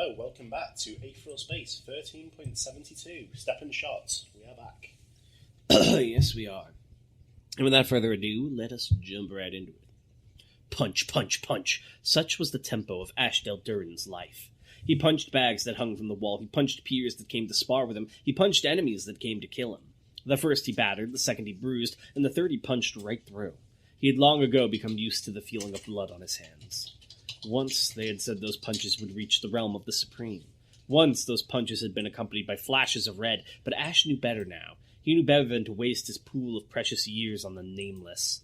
Hello, welcome back to Aetheral Space 13.72. Step and Shot. We are back. Yes, we are. And without further ado, let us jump right into it. Punch, punch, punch. Such was the tempo of Ashdale Durin's life. He punched bags that hung from the wall. He punched peers that came to spar with him. He punched enemies that came to kill him. The first he battered, the second he bruised, and the third he punched right through. He had long ago become used to the feeling of blood on his hands. Once they had said those punches would reach the realm of the Supreme. Once those punches had been accompanied by flashes of red, but Ash knew better now. He knew better than to waste his pool of precious years on the nameless.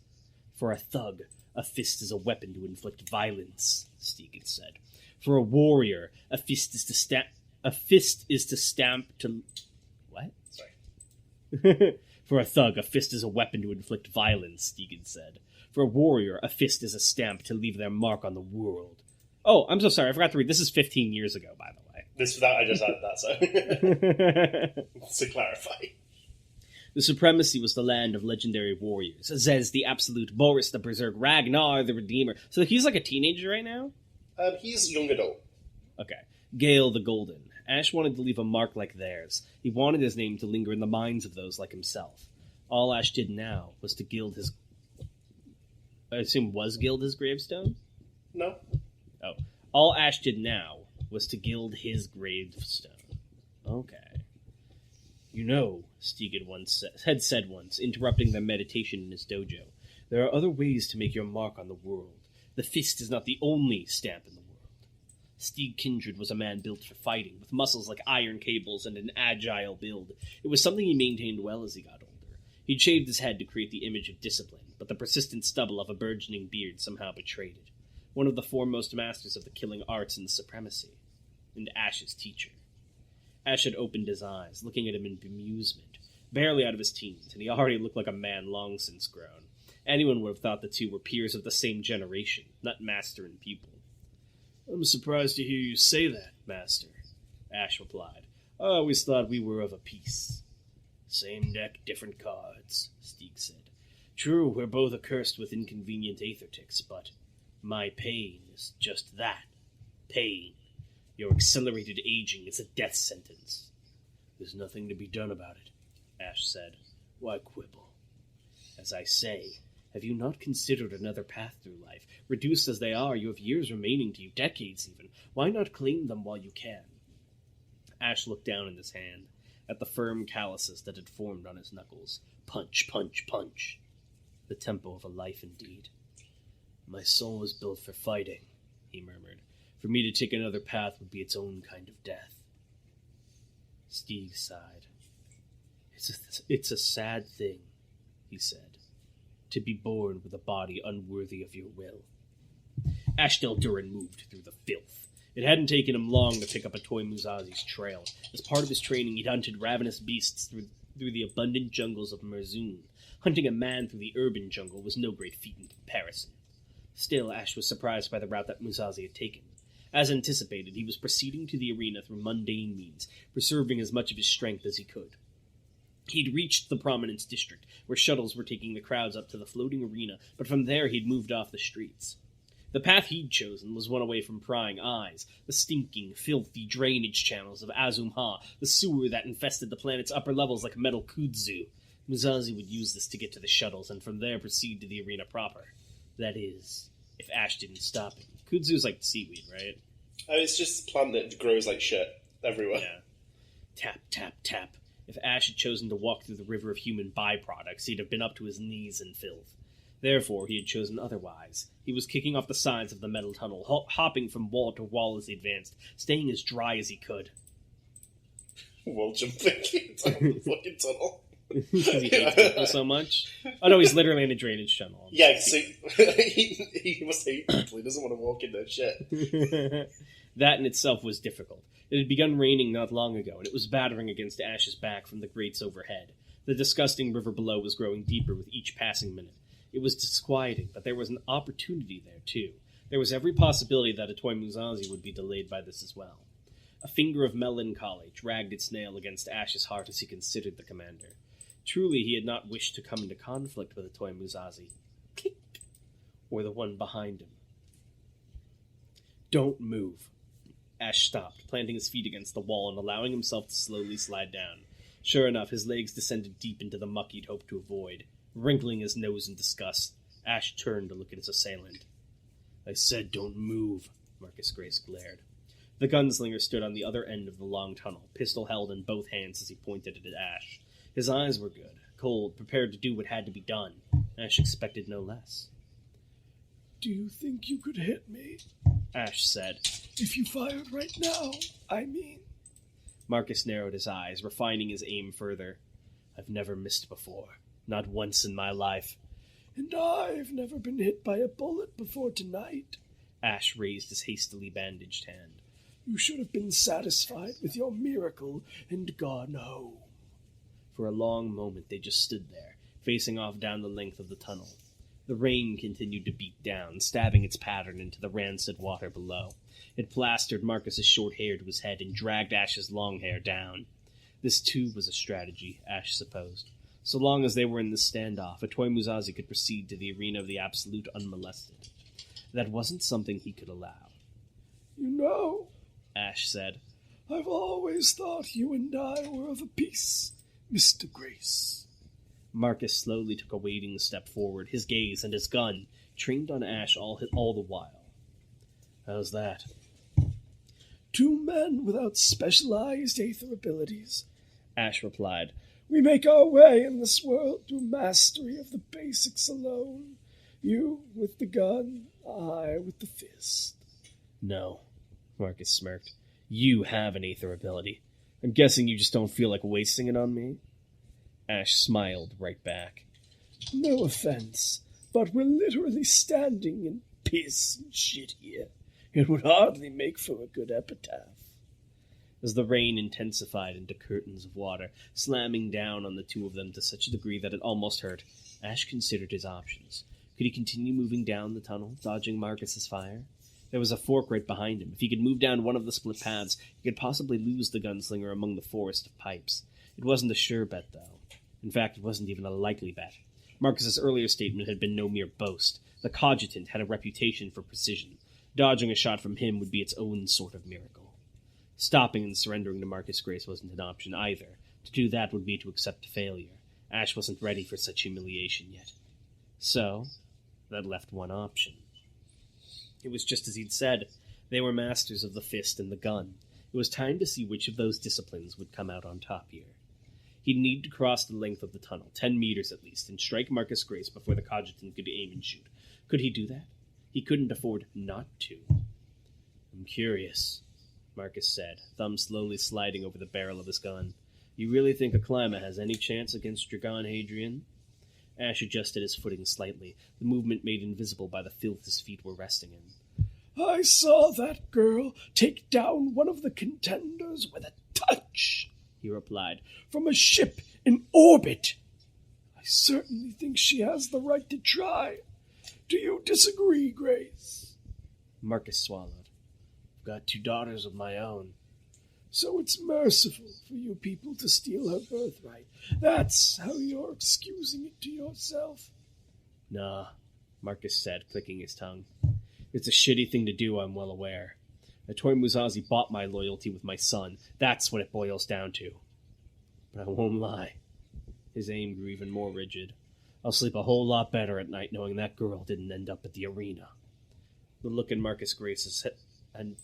For a thug, a fist is a weapon to inflict violence, Stieg had said. For a warrior, a fist is to stamp to... What? Sorry. For a thug, a fist is a weapon to inflict violence, Stieg had said. For a warrior, a fist is a stamp to leave their mark on the world. Oh, I'm so sorry, I forgot to read. This is 15 years ago, by the way. I just added that, so... to clarify. The Supremacy was the land of legendary warriors. Zez the Absolute, Boris the Berserk, Ragnar the Redeemer. So he's like a teenager right now? He's young adult. Okay. Gale the Golden. Ash wanted to leave a mark like theirs. He wanted his name to linger in the minds of those like himself. All Ash did now was to gild his... I assume was gild his gravestone? No. Oh. All Ash did now was to gild his gravestone. Okay. You know, Stieg had said once, interrupting their meditation in his dojo, there are other ways to make your mark on the world. The fist is not the only stamp in the world. Stieg Kindred was a man built for fighting, with muscles like iron cables and an agile build. It was something he maintained well as he got older. He'd shaved his head to create the image of discipline, but the persistent stubble of a burgeoning beard somehow betrayed it. One of the foremost masters of the killing arts in the Supremacy, and Ash's teacher. Ash had opened his eyes, looking at him in bemusement, barely out of his teens, and he already looked like a man long since grown. Anyone would have thought the two were peers of the same generation, not master and pupil. I'm surprised to hear you say that, Master, Ash replied. I always thought we were of a piece. Same deck, different cards, Stieg said. True, we're both accursed with inconvenient aether ticks, but my pain is just that, pain. Your accelerated aging is a death sentence. There's nothing to be done about it, Ash said. Why quibble? As I say, have you not considered another path through life? Reduced as they are, you have years remaining to you, decades even. Why not claim them while you can? Ash looked down in his hand, at the firm calluses that had formed on his knuckles. Punch, punch, punch. The tempo of a life indeed. My soul was built for fighting, he murmured. For me to take another path would be its own kind of death. Stieg sighed. It's a sad thing, he said, to be born with a body unworthy of your will. Ashdale Durin moved through the filth. It hadn't taken him long to pick up a Toy Musazi's trail. As part of his training, he'd hunted ravenous beasts through the abundant jungles of Merzoon. Hunting a man through the urban jungle was no great feat in comparison. Still, Ash was surprised by the route that Musazi had taken. As anticipated, he was proceeding to the arena through mundane means, preserving as much of his strength as he could. He'd reached the Prominence District, where shuttles were taking the crowds up to the floating arena, but from there he'd moved off the streets. The path he'd chosen was one away from prying eyes, the stinking, filthy drainage channels of Azum-Ha, the sewer that infested the planet's upper levels like a metal kudzu. Musazi would use this to get to the shuttles, and from there proceed to the arena proper. That is, if Ash didn't stop him. Kudzu's like seaweed, right? Oh, it's just a plant that grows like shit everywhere. Yeah. Tap, tap, tap. If Ash had chosen to walk through the river of human byproducts, he'd have been up to his knees in filth. Therefore, he had chosen otherwise. He was kicking off the sides of the metal tunnel, hopping from wall to wall as he advanced, staying as dry as he could. Wall jumping down the fucking tunnel. Because he hates people so much. Oh no, he's literally in a drainage tunnel. Yeah, so he must hate people. He doesn't want to walk in that shit. That in itself was difficult. It had begun raining not long ago, and it was battering against Ash's back from the grates overhead. The disgusting river below was growing deeper with each passing minute. It was disquieting, but there was an opportunity there, too. There was every possibility that a Toy Musazi would be delayed by this as well. A finger of melancholy dragged its nail against Ash's heart as he considered the commander. Truly, he had not wished to come into conflict with a Toy Musazi. Click! Or the one behind him. Don't move. Ash stopped, planting his feet against the wall and allowing himself to slowly slide down. Sure enough, his legs descended deep into the muck he'd hoped to avoid. Wrinkling his nose in disgust, Ash turned to look at his assailant. "I said don't move," Marcus Grace glared. The gunslinger stood on the other end of the long tunnel, pistol held in both hands as he pointed it at Ash. His eyes were good, cold, prepared to do what had to be done. Ash expected no less. "Do you think you could hit me?" Ash said. "If you fired right now, I mean." Marcus narrowed his eyes, refining his aim further. "I've never missed before. Not once in my life." "And I've never been hit by a bullet before tonight." Ash raised his hastily bandaged hand. "You should have been satisfied with your miracle and gone home." For a long moment they just stood there, facing off down the length of the tunnel. The rain continued to beat down, stabbing its pattern into the rancid water below. It plastered Marcus's short hair to his head and dragged Ash's long hair down. This too was a strategy, Ash supposed. So long as they were in this standoff, a toy Musashi could proceed to the arena of the Absolute unmolested. That wasn't something he could allow. "You know," Ash said, "I've always thought you and I were of a piece, Mr. Grace." Marcus slowly took a wading step forward, his gaze and his gun trained on Ash all the while. "How's that?" "Two men without specialized aether abilities," Ash replied. "We make our way in this world through mastery of the basics alone. You with the gun, I with the fist." "No," Marcus smirked. "You have an aether ability. I'm guessing you just don't feel like wasting it on me?" Ash smiled right back. "No offense, but we're literally standing in piss and shit here. It would hardly make for a good epitaph." As the rain intensified into curtains of water, slamming down on the two of them to such a degree that it almost hurt, Ash considered his options. Could he continue moving down the tunnel, dodging Marcus's fire? There was a fork right behind him. If he could move down one of the split paths, he could possibly lose the gunslinger among the forest of pipes. It wasn't a sure bet, though. In fact, it wasn't even a likely bet. Marcus's earlier statement had been no mere boast. The cogitant had a reputation for precision. Dodging a shot from him would be its own sort of miracle. Stopping and surrendering to Marcus Grace wasn't an option either. To do that would be to accept failure. Ash wasn't ready for such humiliation yet. So, that left one option. It was just as he'd said. They were masters of the fist and the gun. It was time to see which of those disciplines would come out on top here. He'd need to cross the length of the tunnel, 10 meters at least, and strike Marcus Grace before the cogitant could aim and shoot. Could he do that? He couldn't afford not to. "I'm curious," Marcus said, thumb slowly sliding over the barrel of his gun. "You really think a climber has any chance against Dragon Hadrian?" Ash adjusted his footing slightly, the movement made invisible by the filth his feet were resting in. "I saw that girl take down one of the contenders with a touch," he replied, "from a ship in orbit. I certainly think she has the right to try. Do you disagree, Grace?" Marcus swallowed. "I've got 2 daughters of my own." "So it's merciful for you people to steal her birthright. That's how you're excusing it to yourself?" "Nah," Marcus said, clicking his tongue. "It's a shitty thing to do, I'm well aware. A toy Musashi bought my loyalty with my son. That's what it boils down to. But I won't lie." His aim grew even more rigid. "I'll sleep a whole lot better at night knowing that girl didn't end up at the arena." The look in Marcus Grace's head, and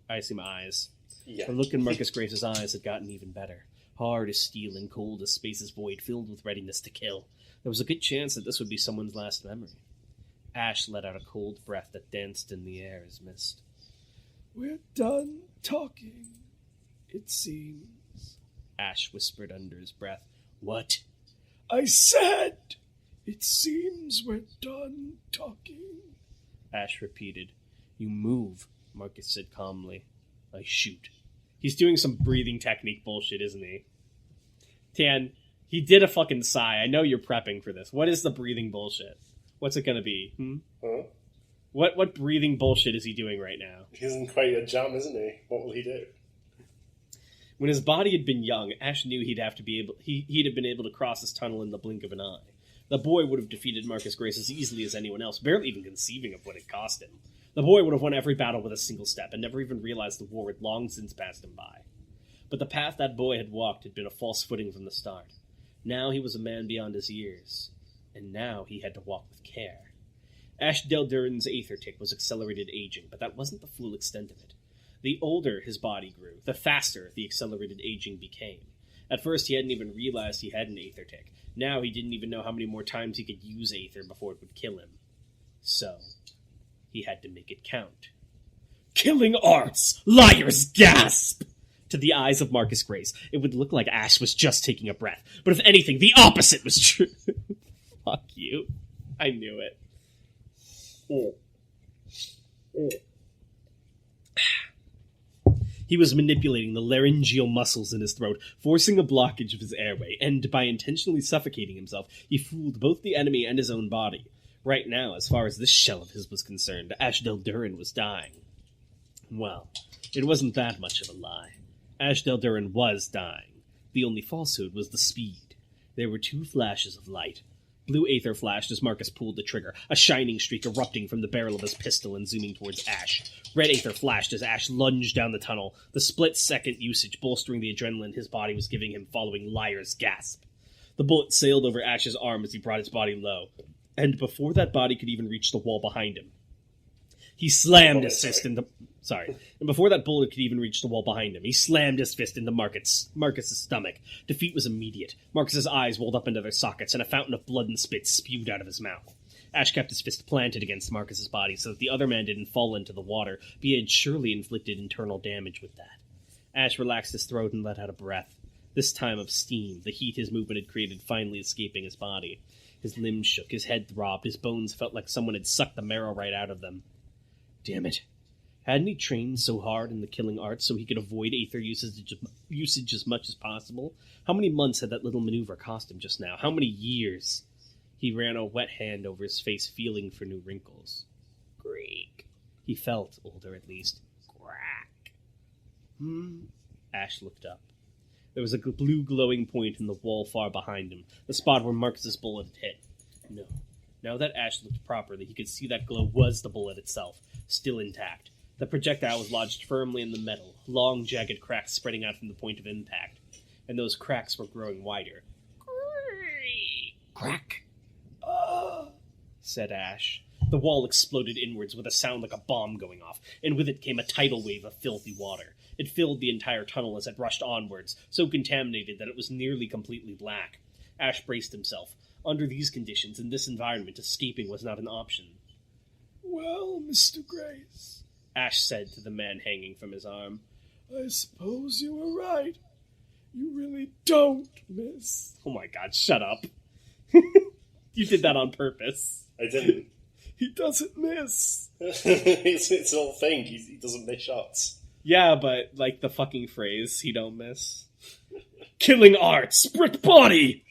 I see my eyes. Yeah. The look in Marcus Grace's eyes had gotten even better. Hard as steel and cold as space's void, filled with readiness to kill. There was a good chance that this would be someone's last memory. Ash let out a cold breath that danced in the air as mist. "We're done talking, it seems," Ash whispered under his breath. "What?" "I said, it seems we're done talking." Ash repeated. "You move," Marcus said calmly. "I shoot." He's doing some breathing technique bullshit, isn't he? Tan, he did a fucking sigh. I know you're prepping for this. What is the breathing bullshit? What's it gonna be? Huh? What breathing bullshit is he doing right now? He's in quite a jam, isn't he? What will he do? When his body had been young, Ash knew he'd have been able to cross this tunnel in the blink of an eye. The boy would have defeated Marcus Grace as easily as anyone else, barely even conceiving of what it cost him. The boy would have won every battle with a single step, and never even realized the war had long since passed him by. But the path that boy had walked had been a false footing from the start. Now he was a man beyond his years, and now he had to walk with care. Ash Deldurin's aether tick was accelerated aging, but that wasn't the full extent of it. The older his body grew, the faster the accelerated aging became. At first he hadn't even realized he had an aether tick. Now he didn't even know how many more times he could use aether before it would kill him. So, he had to make it count. Killing arts! Liars gasp! To the eyes of Marcus Grace, it would look like Ash was just taking a breath. But if anything, the opposite was true. Fuck you. I knew it. He was manipulating the laryngeal muscles in his throat, forcing a blockage of his airway, and by intentionally suffocating himself, he fooled both the enemy and his own body. Right now, as far as this shell of his was concerned, Ash Deldurin was dying. Well, it wasn't that much of a lie. Ash Deldurin was dying. The only falsehood was the speed. There were 2 flashes of light. Blue aether flashed as Marcus pulled the trigger, a shining streak erupting from the barrel of his pistol and zooming towards Ash. Red aether flashed as Ash lunged down the tunnel, the split-second usage bolstering the adrenaline his body was giving him following Liar's gasp. The bullet sailed over Ash's arm as he brought his body low, and before that body could even reach the wall behind him, he slammed his fist into... And before that bullet could even reach the wall behind him, he slammed his fist into Marcus's stomach. Defeat was immediate. Marcus's eyes rolled up into their sockets, and a fountain of blood and spit spewed out of his mouth. Ash kept his fist planted against Marcus's body so that the other man didn't fall into the water, but he had surely inflicted internal damage with that. Ash relaxed his throat and let out a breath. This time of steam, the heat his movement had created finally escaping his body. His limbs shook, his head throbbed, his bones felt like someone had sucked the marrow right out of them. Damn it. Hadn't he trained so hard in the killing arts so he could avoid aether usage as much as possible? How many months had that little maneuver cost him just now? How many years? He ran a wet hand over his face, feeling for new wrinkles. Greek. He felt older, at least. Crack. Ash looked up. There was a blue glowing point in the wall far behind him, the spot where Marcus's bullet had hit. No. Now that Ash looked properly, he could see that glow was the bullet itself, still intact. The projectile was lodged firmly in the metal, long, jagged cracks spreading out from the point of impact, and those cracks were growing wider. Crack! Said Ash. The wall exploded inwards with a sound like a bomb going off, and with it came a tidal wave of filthy water. It filled the entire tunnel as it rushed onwards, so contaminated that it was nearly completely black. Ash braced himself. Under these conditions, in this environment, escaping was not an option. Well, Mr. Grace, Ash said to the man hanging from his arm, I suppose you were right. You really don't miss. Oh my god, shut up. You did that on purpose. I didn't. He doesn't miss. It's an old thing. He doesn't miss shots. Yeah, but, like, the fucking phrase, he don't miss. Killing arts! Brick body!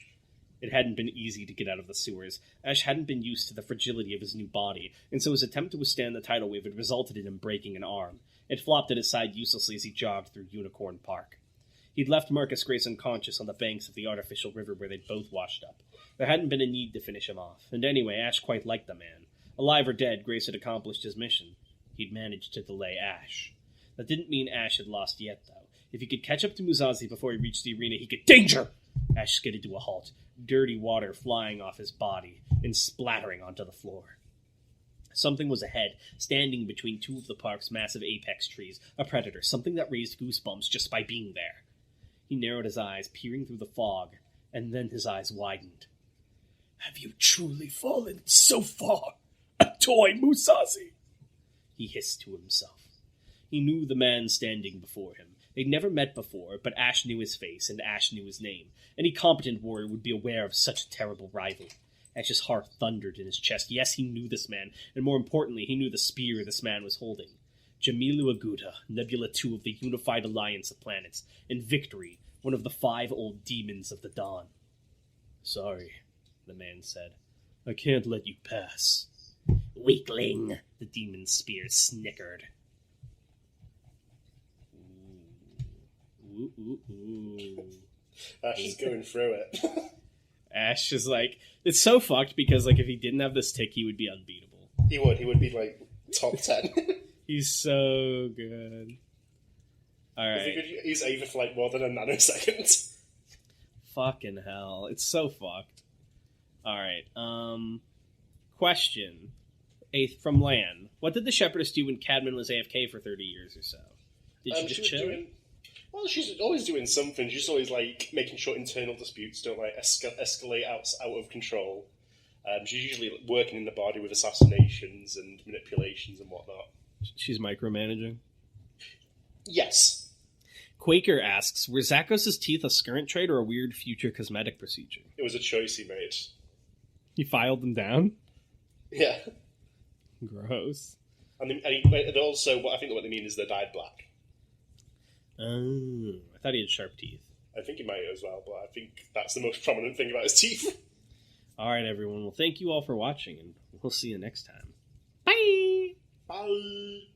It hadn't been easy to get out of the sewers. Ash hadn't been used to the fragility of his new body, and so his attempt to withstand the tidal wave had resulted in him breaking an arm. It flopped at his side uselessly as he jogged through Unicorn Park. He'd left Marcus Grace unconscious on the banks of the artificial river where they'd both washed up. There hadn't been a need to finish him off, and anyway, Ash quite liked the man. Alive or dead, Grace had accomplished his mission. He'd managed to delay Ash. That didn't mean Ash had lost yet, though. If he could catch up to Musashi before he reached the arena, he could— Danger! Ash skidded to a halt, dirty water flying off his body and splattering onto the floor. Something was ahead, standing between two of the park's massive apex trees, a predator, something that raised goosebumps just by being there. He narrowed his eyes, peering through the fog, and then his eyes widened. Have you truly fallen so far? A toy, Musashi! He hissed to himself. He knew the man standing before him. They'd never met before, but Ash knew his face, and Ash knew his name. Any competent warrior would be aware of such a terrible rival. Ash's heart thundered in his chest. Yes, he knew this man, and more importantly, he knew the spear this man was holding. Jamilu Aguda, Nebula 2 of the Unified Alliance of Planets, and Victory, one of the 5 old demons of the Dawn. Sorry, the man said. I can't let you pass. Weakling, the demon's spear snickered. Ooh. Ash is going through it. Ash is like, it's so fucked because, like, if he didn't have this tick, he would be unbeatable. He would be like Top 10. He's so good. All right. He could use Ava for like more than a nanosecond. Fucking hell. It's so fucked. All right. Question. Eighth from Lan. What did the Shepherdess do when Cadman was AFK for 30 years or so? Did she just chill? Well, she's always doing something. She's always like making sure internal disputes don't like escalate out of control. She's usually working in the body with assassinations and manipulations and whatnot. She's micromanaging? Yes. Quaker asks, were Zakos' teeth a skirrent trait or a weird future cosmetic procedure? It was a choice he made. He filed them down? Yeah. Gross. And also, what I think what they mean is they're dyed black. Oh, I thought he had sharp teeth. I think he might as well, but I think that's the most prominent thing about his teeth. All right, everyone. Well, thank you all for watching, and we'll see you next time. Bye! Bye!